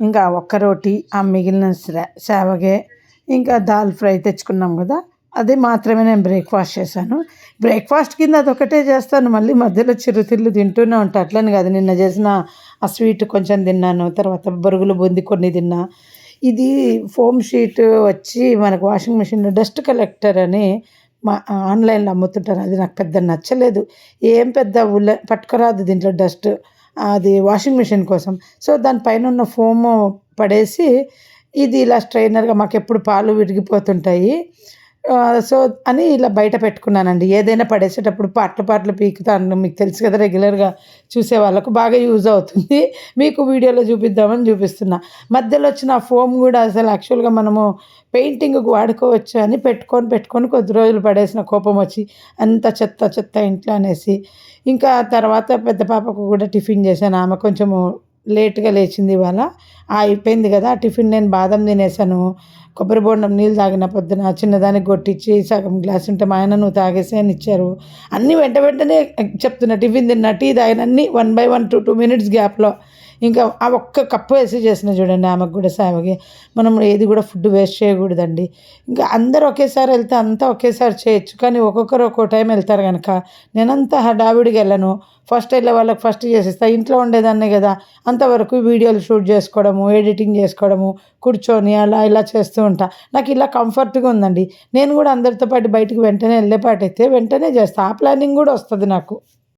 ఇంకా ఒక్క రోటీ, ఆ మిగిలిన సేవగే, ఇంకా దాల్ ఫ్రై తెచ్చుకున్నాం కదా, అది మాత్రమే నేను బ్రేక్ఫాస్ట్ చేశాను. బ్రేక్ఫాస్ట్ కింద అదొకటే చేస్తాను, మళ్ళీ మధ్యలో చిరుతిళ్ళు తింటూనే ఉంటా. అట్లని కాదు, నిన్న చేసిన ఆ స్వీట్ కొంచెం తిన్నాను, తర్వాత బొరుగులు బూంది కొన్ని తిన్నా. ఇది ఫోమ్ షీట్ వచ్చి మనకు వాషింగ్ మిషన్లో డస్ట్ కలెక్టర్ అని మా ఆన్లైన్లో అమ్ముతుంటారు. అది నాకు పెద్ద నచ్చలేదు. ఏం పెద్ద పట్టుకురాదు దీంట్లో డస్ట్, అది వాషింగ్ మిషన్ కోసం. సో దానిపైన ఉన్న ఫోము పడేసి ఇది ఇలా స్ట్రైనర్గా, మాకు ఎప్పుడు పాలు విరిగిపోతుంటాయి, సో అని ఇలా బయట పెట్టుకున్నానండి. ఏదైనా పడేసేటప్పుడు పార్ట్లు పార్ట్లు పీకుతాను, మీకు తెలుసు కదా, రెగ్యులర్గా చూసే వాళ్ళకు బాగా యూజ్ అవుతుంది. మీకు వీడియోలో చూపిద్దామని చూపిస్తున్నా. మధ్యలో వచ్చిన ఆ ఫోమ్ కూడా అసలు యాక్చువల్గా మనము పెయింటింగ్కి వాడుకోవచ్చు అని పెట్టుకొని కొద్ది రోజులు పడేసిన, కోపం వచ్చి అంత చెత్త చెత్త ఇంట్లో అనేసి. ఇంకా తర్వాత పెద్ద పాపకు కూడా టిఫిన్ చేశాను. ఆమె కొంచెము లేట్గా లేచింది ఇవాళ. అయిపోయింది కదా ఆ టిఫిన్. నేను బాదం తినేసాను, కొబ్బరి బోండం నీళ్ళు తాగిన పొద్దున, చిన్నదానికి కొట్టించి సగం గ్లాస్ ఉంటే మా ఆయన నువ్వు తాగేసి అని ఇచ్చారు. అన్నీ వెంటనే చెప్తున్నా, టిఫిన్ తిన్నా, టీ తాగిన, అన్నీ 1 by 1 2 minutes గ్యాప్లో. ఇంకా ఆ ఒక్క కప్పు వేసి చేసిన చూడండి, ఆమెకు కూడా సేవకి. మనం ఏది కూడా ఫుడ్ వేస్ట్ చేయకూడదండి. ఇంకా అందరూ ఒకేసారి వెళ్తే అంతా ఒకేసారి చేయొచ్చు, కానీ ఒక్కొక్కరు ఒక్కో టైం వెళ్తారు కనుక నేనంతా హడావిడిగా వెళ్ళను. ఫస్ట్ వెళ్ళే వాళ్ళకి ఫస్ట్ చేసేస్తా. ఇంట్లో ఉండేదాన్నే కదా, అంతవరకు వీడియోలు షూట్ చేసుకోవడము, ఎడిటింగ్ చేసుకోవడము, కూర్చొని అలా ఇలా చేస్తూ ఉంటా. నాకు ఇలా కంఫర్ట్గా ఉందండి. నేను కూడా అందరితో పాటు బయటకు వెంటనే వెళ్ళేపాటైతే వెంటనే చేస్తాను. ఆ ప్లానింగ్ కూడా వస్తుంది నాకు.